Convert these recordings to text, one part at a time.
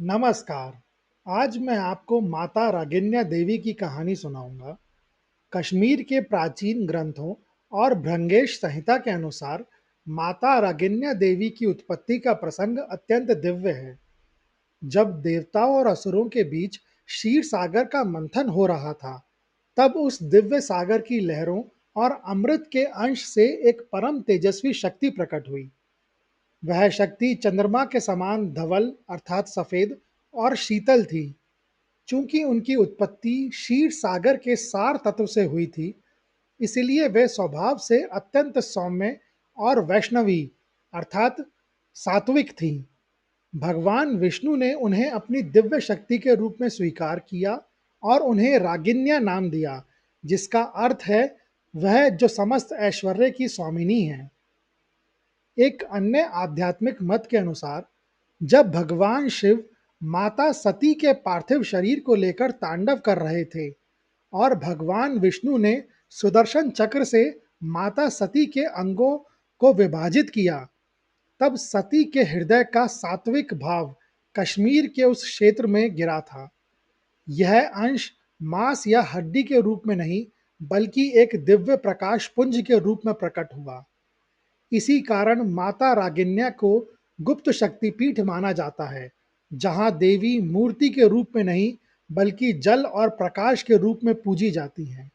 नमस्कार। आज मैं आपको माता रागिन्या देवी की कहानी सुनाऊंगा। कश्मीर के प्राचीन ग्रंथों और भृंगेश संहिता के अनुसार माता रागिन्या देवी की उत्पत्ति का प्रसंग अत्यंत दिव्य है। जब देवताओं और असुरों के बीच क्षीर सागर का मंथन हो रहा था, तब उस दिव्य सागर की लहरों और अमृत के अंश से एक परम तेजस्वी शक्ति प्रकट हुई। वह शक्ति चंद्रमा के समान धवल अर्थात सफेद और शीतल थी। चूंकि उनकी उत्पत्ति क्षीर सागर के सार तत्व से हुई थी, इसलिए वे स्वभाव से अत्यंत सौम्य और वैष्णवी अर्थात सात्विक थी। भगवान विष्णु ने उन्हें अपनी दिव्य शक्ति के रूप में स्वीकार किया और उन्हें रागिन्या नाम दिया, जिसका अर्थ है वह जो समस्त ऐश्वर्य की स्वामिनी है। एक अन्य आध्यात्मिक मत के अनुसार जब भगवान शिव माता सती के पार्थिव शरीर को लेकर तांडव कर रहे थे और भगवान विष्णु ने सुदर्शन चक्र से माता सती के अंगों को विभाजित किया, तब सती के हृदय का सात्विक भाव कश्मीर के उस क्षेत्र में गिरा था। यह अंश मांस या हड्डी के रूप में नहीं, बल्कि एक दिव्य प्रकाश पुंज के रूप में प्रकट हुआ। इसी कारण माता रागिन्या को गुप्त शक्तिपीठ माना जाता है, जहां देवी मूर्ति के रूप में नहीं, बल्कि जल और प्रकाश के रूप में पूजी जाती हैं।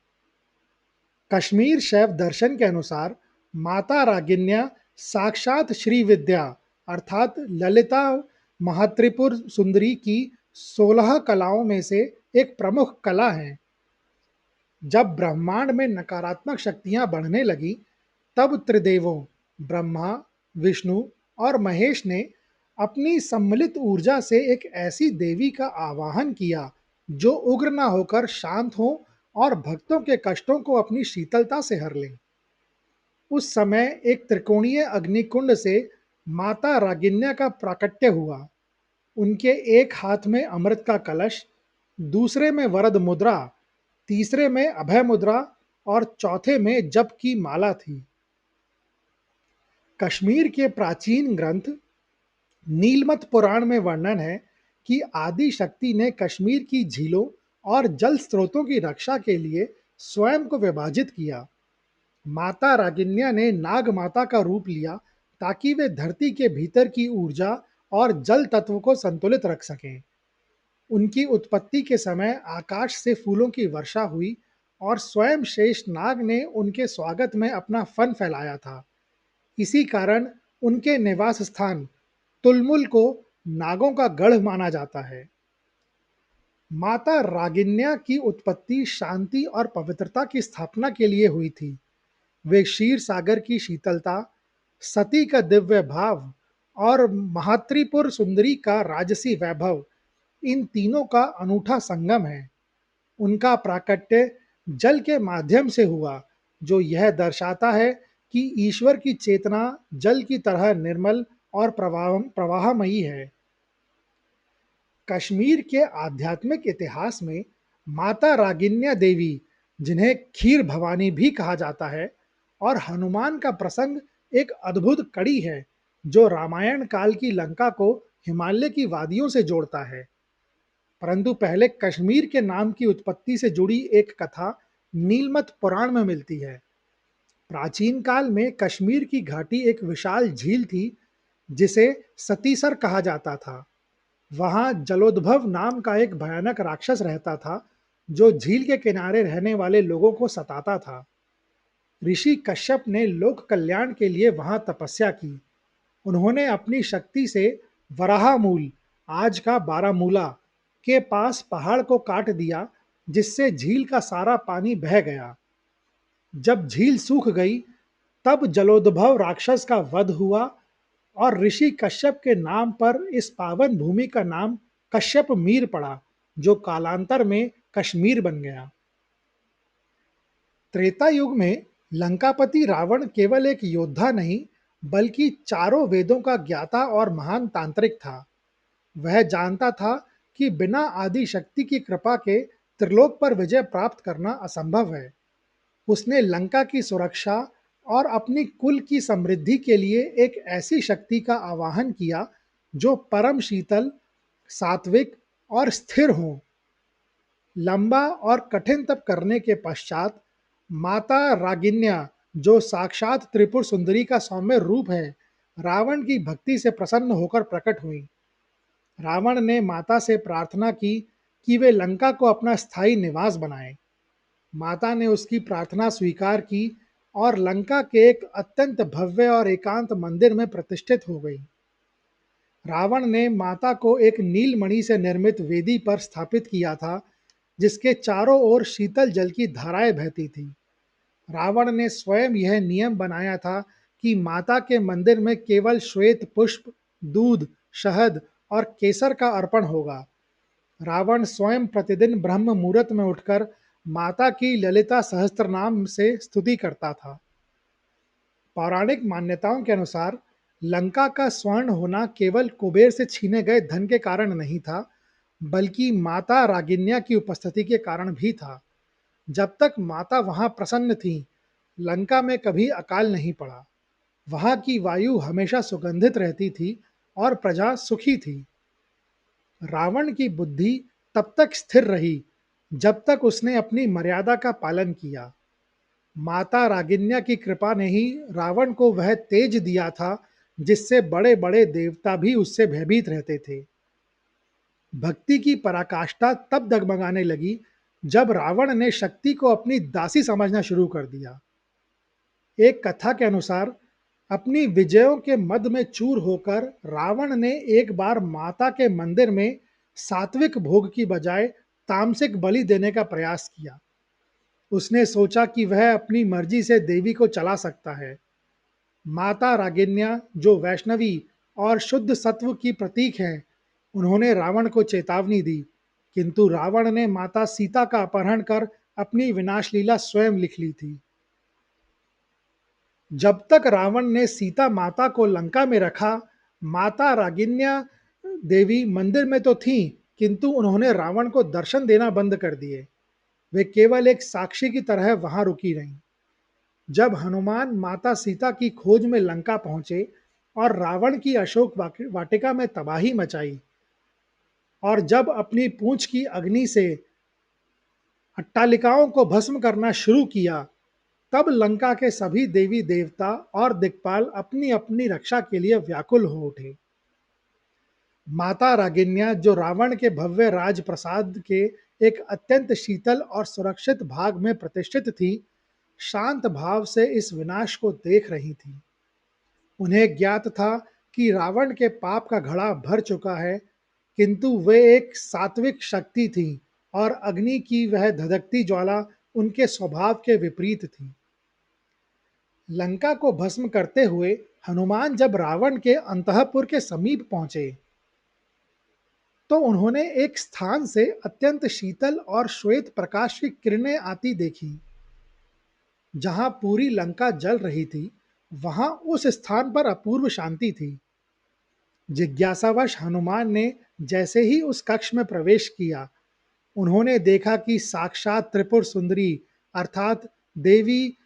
कश्मीर शैव दर्शन के अनुसार माता रागिन्या साक्षात श्री विद्या अर्थात ललिता महात्रिपुर सुंदरी की 16 कलाओं में से एक प्रमुख कला है। जब ब्रह्मांड में नकारात्मक शक्तियां बढ़ने लगी, तब त्रिदेवों ब्रह्मा, विष्णु और महेश ने अपनी सम्मिलित ऊर्जा से एक ऐसी देवी का आवाहन किया जो उग्र न होकर शांत हो और भक्तों के कष्टों को अपनी शीतलता से हर ले। उस समय एक त्रिकोणीय अग्निकुंड से माता रागिन्या का प्राकट्य हुआ। उनके एक हाथ में अमृत का कलश, दूसरे में वरद मुद्रा, तीसरे में अभय मुद्रा और चौथे में जप की माला थी। कश्मीर के प्राचीन ग्रंथ नीलमत पुराण में वर्णन है कि आदि शक्ति ने कश्मीर की झीलों और जल स्रोतों की रक्षा के लिए स्वयं को विभाजित किया। माता रागिन्या ने नाग माता का रूप लिया ताकि वे धरती के भीतर की ऊर्जा और जल तत्व को संतुलित रख सकें। उनकी उत्पत्ति के समय आकाश से फूलों की वर्षा हुई और स्वयं शेष नाग ने उनके स्वागत में अपना फन फैलाया था। इसी कारण उनके निवास स्थान तुलमुल को नागों का गढ़ माना जाता है। माता रागिन्या की उत्पत्ति शांति और पवित्रता की स्थापना के लिए हुई थी। वे क्षीर सागर की शीतलता, सती का दिव्य भाव और महात्रिपुर सुंदरी का राजसी वैभव, इन तीनों का अनूठा संगम है। उनका प्राकट्य जल के माध्यम से हुआ, जो यह दर्शाता है कि ईश्वर की चेतना जल की तरह निर्मल और प्रवाहमयी है। कश्मीर के आध्यात्मिक इतिहास में माता रागिन्या देवी, जिन्हें खीर भवानी भी कहा जाता है, और हनुमान का प्रसंग एक अद्भुत कड़ी है जो रामायण काल की लंका को हिमालय की वादियों से जोड़ता है। परंतु पहले कश्मीर के नाम की उत्पत्ति से जुड़ी एक कथा नीलमत पुराण में मिलती है। प्राचीन काल में कश्मीर की घाटी एक विशाल झील थी जिसे सतीसर कहा जाता था। वहां जलोद्भव नाम का एक भयानक राक्षस रहता था जो झील के किनारे रहने वाले लोगों को सताता था। ऋषि कश्यप ने लोक कल्याण के लिए वहां तपस्या की। उन्होंने अपनी शक्ति से वराहमूल, आज का बारामूला के पास पहाड़ को काट दिया, जिससे झील का सारा पानी बह गया। जब झील सूख गई, तब जलोद्भव राक्षस का वध हुआ और ऋषि कश्यप के नाम पर इस पावन भूमि का नाम कश्यप मीर पड़ा, जो कालांतर में कश्मीर बन गया। त्रेता युग में लंकापति रावण केवल एक योद्धा नहीं, बल्कि चारों वेदों का ज्ञाता और महान तांत्रिक था। वह जानता था कि बिना आदि शक्ति की कृपा के त्रिलोक पर विजय प्राप्त करना असंभव है। उसने लंका की सुरक्षा और अपनी कुल की समृद्धि के लिए एक ऐसी शक्ति का आवाहन किया जो परम शीतल, सात्विक और स्थिर हों। लंबा और कठिन तप करने के पश्चात माता रागिन्या, जो साक्षात त्रिपुर सुंदरी का सौम्य रूप है, रावण की भक्ति से प्रसन्न होकर प्रकट हुई। रावण ने माता से प्रार्थना की कि वे लंका को अपना स्थायी निवास बनाएं। माता ने उसकी प्रार्थना स्वीकार की और लंका के एक अत्यंत भव्य और एकांत मंदिर में प्रतिष्ठित हो गई। रावण ने माता को एक नीलमणि से निर्मित वेदी पर स्थापित किया था, जिसके चारों ओर शीतल जल की धाराएं बहती थीं। रावण ने स्वयं यह नियम बनाया था कि माता के मंदिर में केवल श्वेत पुष्प, दूध, शहद और केसर का अर्पण होगा। रावण स्वयं प्रतिदिन ब्रह्म मुहूर्त में उठकर माता की ललिता सहस्त्रनाम से स्तुति करता था। पौराणिक मान्यताओं के अनुसार लंका का स्वर्ण होना केवल कुबेर से छीने गए धन के कारण नहीं था, बल्कि माता रागिन्या की उपस्थिति के कारण भी था। जब तक माता वहां प्रसन्न थी, लंका में कभी अकाल नहीं पड़ा। वहां की वायु हमेशा सुगंधित रहती थी और प्रजा सुखी थी। रावण की बुद्धि तब तक स्थिर रही जब तक उसने अपनी मर्यादा का पालन किया। माता रागिन्या की कृपा ने ही रावण को वह तेज दिया था जिससे बड़े बड़े देवता भी उससे भयभीत रहते थे। भक्ति की पराकाष्ठा तब डगमगाने लगी जब रावण ने शक्ति को अपनी दासी समझना शुरू कर दिया। एक कथा के अनुसार अपनी विजयों के मद में चूर होकर रावण ने एक बार माता के मंदिर में सात्विक भोग की बजाय तामसिक बलि देने का प्रयास किया। उसने सोचा कि वह अपनी मर्जी से देवी को चला सकता है। माता रागिन्या, जो वैष्णवी और शुद्ध सत्व की प्रतीक हैं, उन्होंने रावण को चेतावनी दी, किंतु रावण ने माता सीता का अपहरण कर अपनी विनाश लीला स्वयं लिख ली थी। जब तक रावण ने सीता माता को लंका में रखा, माता रागिन्या देवी मंदिर में तो थीं, किंतु उन्होंने रावण को दर्शन देना बंद कर दिए। वे केवल एक साक्षी की तरह वहां रुकी रहीं। जब हनुमान माता सीता की खोज में लंका पहुंचे और रावण की अशोक वाटिका में तबाही मचाई, और जब अपनी पूंछ की अग्नि से अट्टालिकाओं को भस्म करना शुरू किया, तब लंका के सभी देवी देवता और दिक्पाल अपनी अपनी रक्षा के लिए व्याकुल हो उठे। माता रागिन्या, जो रावण के भव्य राजप्रसाद के एक अत्यंत शीतल और सुरक्षित भाग में प्रतिष्ठित थी, शांत भाव से इस विनाश को देख रही थी। उन्हें ज्ञात था कि रावण के पाप का घड़ा भर चुका है, किंतु वे एक सात्विक शक्ति थी और अग्नि की वह धधकती ज्वाला उनके स्वभाव के विपरीत थी। लंका को भस्म करते हुए हनुमान जब रावण के अंतःपुर के समीप पहुंचे, तो उन्होंने एक स्थान से अत्यंत शीतल और श्वेत प्रकाश की किरणें आती देखी। जहां पूरी लंका जल रही थी, वहां उस स्थान पर अपूर्व शांति थी। जिज्ञासावश हनुमान ने जैसे ही उस कक्ष में प्रवेश किया, उन्होंने देखा कि साक्षात त्रिपुर सुंदरी अर्थात देवी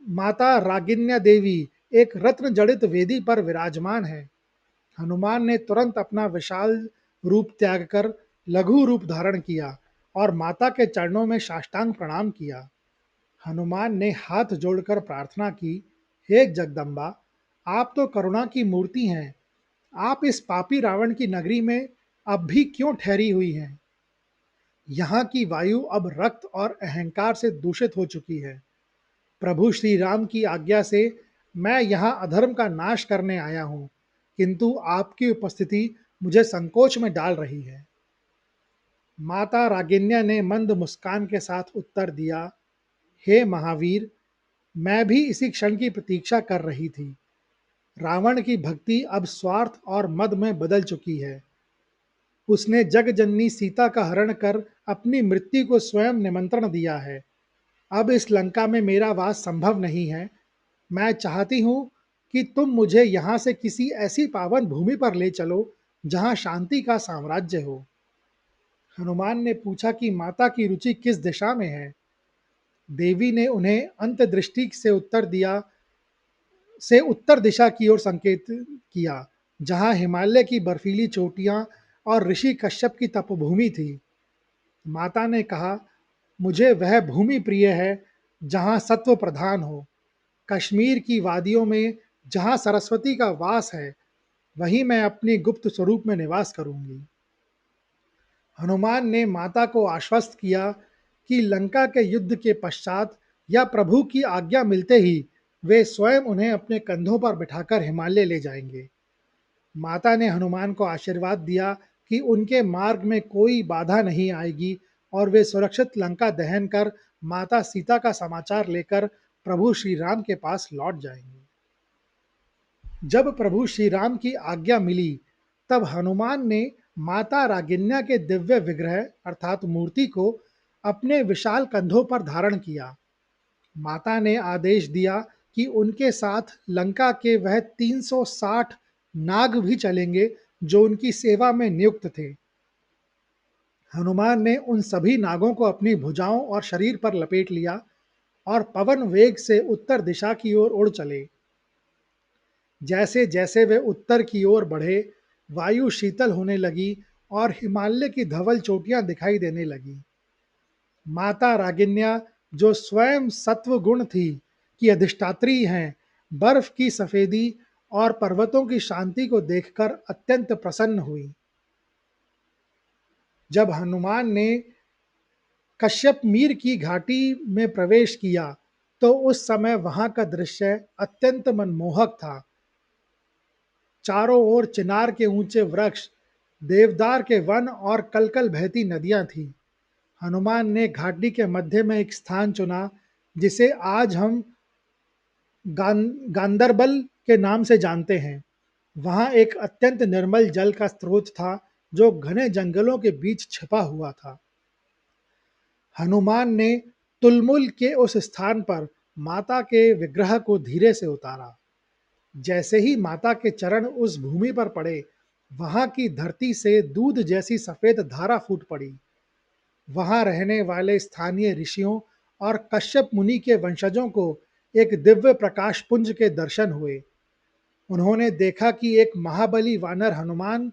माता रागिन्या देवी एक रत्न जड़ित वेदी पर विराजमान है। हनुमान ने तुरंत अपना विशाल रूप त्याग कर लघु रूप धारण किया और माता के चरणों में साष्टांग प्रणाम किया। हनुमान ने हाथ जोड़कर प्रार्थना की, हे जगदम्बा, आप तो करुणा की मूर्ति हैं। आप इस पापी रावण की नगरी में अब भी क्यों ठहरी हुई हैं? यहाँ की वायु अब रक्त और अहंकार से दूषित हो चुकी है। प्रभु श्री राम की आज्ञा से मैं यहाँ अधर्म का नाश करने आया हूँ, किंतु आपकी उपस्थिति मुझे संकोच में डाल रही है। माता रागिन्या ने मंद मुस्कान के साथ उत्तर दिया, हे महावीर, मैं भी इसी क्षण की प्रतीक्षा कर रही थी। रावण की भक्ति अब स्वार्थ और मद में बदल चुकी है। उसने जगजननी सीता का हरण कर अपनी मृत्यु को स्वयं निमंत्रण दिया है। अब इस लंका में मेरा वास संभव नहीं है। मैं चाहती हूँ कि तुम मुझे यहाँ से किसी ऐसी पावन भूमि पर ले चलो जहाँ शांति का साम्राज्य हो। हनुमान ने पूछा कि माता की रुचि किस दिशा में है। देवी ने उन्हें अंतदृष्टि से उत्तर दिशा की ओर संकेत किया, जहाँ हिमालय की बर्फीली चोटियाँ और ऋषि कश्यप की तपभूमि थी। माता ने कहा, मुझे वह भूमि प्रिय है जहाँ सत्व प्रधान हो। कश्मीर की वादियों में जहाँ सरस्वती का वास है, वहीं मैं अपनी गुप्त स्वरूप में निवास करूंगी। हनुमान ने माता को आश्वस्त किया कि लंका के युद्ध के पश्चात या प्रभु की आज्ञा मिलते ही वे स्वयं उन्हें अपने कंधों पर बिठाकर हिमालय ले जाएंगे। माता ने हनुमान को आशीर्वाद दिया कि उनके मार्ग में कोई बाधा नहीं आएगी और वे सुरक्षित लंका दहन कर माता सीता का समाचार लेकर प्रभु श्री राम के पास लौट जाएंगे। जब प्रभु श्री राम की आज्ञा मिली, तब हनुमान ने माता रागिन्या के दिव्य विग्रह अर्थात मूर्ति को अपने विशाल कंधों पर धारण किया। माता ने आदेश दिया कि उनके साथ लंका के वह 360 नाग भी चलेंगे जो उनकी सेवा में नियुक्त थे। हनुमान ने उन सभी नागों को अपनी भुजाओं और शरीर पर लपेट लिया और पवन वेग से उत्तर दिशा की ओर उड़ चले। जैसे जैसे वे उत्तर की ओर बढ़े, वायु शीतल होने लगी और हिमालय की धवल चोटियां दिखाई देने लगी। माता रागिन्या, जो स्वयं सत्व गुण थी की अधिष्ठात्री हैं, बर्फ की सफेदी और पर्वतों की शांति को देखकर अत्यंत प्रसन्न हुई। जब हनुमान ने कश्यप मीर की घाटी में प्रवेश किया, तो उस समय वहां का दृश्य अत्यंत मनमोहक था। चारों ओर चिनार के ऊंचे वृक्ष, देवदार के वन और कलकल बहती नदियां थीं। हनुमान ने घाटी के मध्य में एक स्थान चुना जिसे आज हम गांदरबल के नाम से जानते हैं। वहां एक अत्यंत निर्मल जल का स्रोत था जो घने जंगलों के बीच छिपा हुआ था। हनुमान ने तुलमुल के उस स्थान पर माता के विग्रह को धीरे से उतारा। जैसे ही माता के चरण उस भूमि पर पड़े, वहां की धरती से दूध जैसी सफेद धारा फूट पड़ी। वहां रहने वाले स्थानीय ऋषियों और कश्यप मुनि के वंशजों को एक दिव्य प्रकाश पुंज के दर्शन हुए। उन्होंने देखा कि एक महाबली वानर हनुमान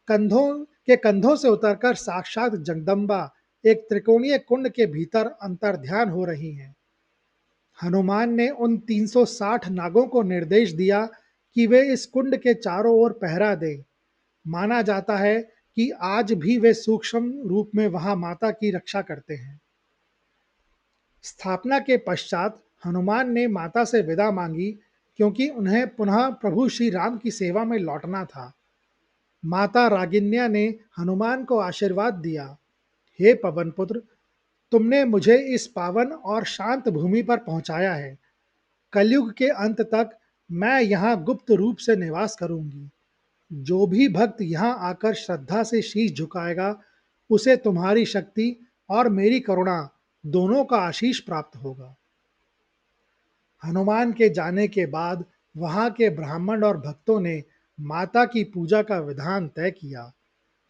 कंधों से उतरकर साक्षात जगदम्बा एक त्रिकोणीय कुंड के भीतर अंतर्ध्यान हो रही हैं। हनुमान ने उन 360 नागों को निर्देश दिया कि वे इस कुंड के चारों ओर पहरा दें। माना जाता है कि आज भी वे सूक्ष्म रूप में वहां माता की रक्षा करते हैं। स्थापना के पश्चात हनुमान ने माता से विदा मांगी क्योंकि उन्हें पुनः प्रभु श्री राम की सेवा में लौटना था। माता रागिन्या ने हनुमान को आशीर्वाद दिया, हे पवन पुत्र, तुमने मुझे इस पावन और शांत भूमि पर पहुंचाया है। कलयुग के अंत तक मैं यहाँ गुप्त रूप से निवास करूंगी। जो भी भक्त यहाँ आकर श्रद्धा से शीश झुकाएगा, उसे तुम्हारी शक्ति और मेरी करुणा दोनों का आशीष प्राप्त होगा। हनुमान के जाने के बाद वहां के ब्राह्मण और भक्तों ने माता की पूजा का विधान तय किया।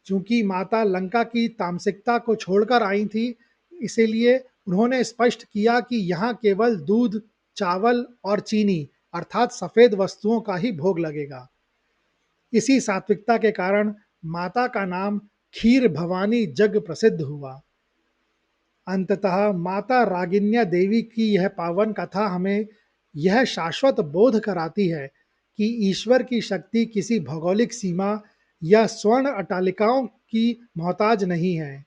चूंकि माता लंका की तामसिकता को छोड़कर आई थी, इसीलिए उन्होंने स्पष्ट किया कि यहाँ केवल दूध, चावल और चीनी अर्थात सफेद वस्तुओं का ही भोग लगेगा। इसी सात्विकता के कारण माता का नाम खीर भवानी जग प्रसिद्ध हुआ। अंततः माता रागिन्या देवी की यह पावन कथा हमें यह शाश्वत बोध कराती है कि ईश्वर की शक्ति किसी भौगोलिक सीमा या स्वर्ण अटालिकाओं की मोहताज नहीं है।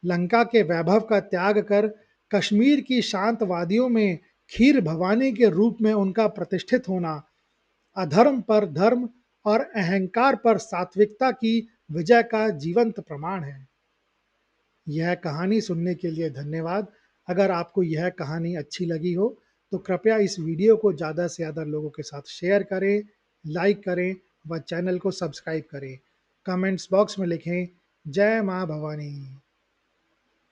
लंका के वैभव का त्याग कर कश्मीर की शांत वादियों में खीर भवानी के रूप में उनका प्रतिष्ठित होना अधर्म पर धर्म और अहंकार पर सात्विकता की विजय का जीवंत प्रमाण है। यह कहानी सुनने के लिए धन्यवाद। अगर आपको यह कहानी अच्छी लगी हो तो कृपया इस वीडियो को ज़्यादा से ज़्यादा लोगों के साथ शेयर करें, लाइक करें व चैनल को सब्सक्राइब करें। कमेंट्स बॉक्स में लिखें, जय माँ भवानी।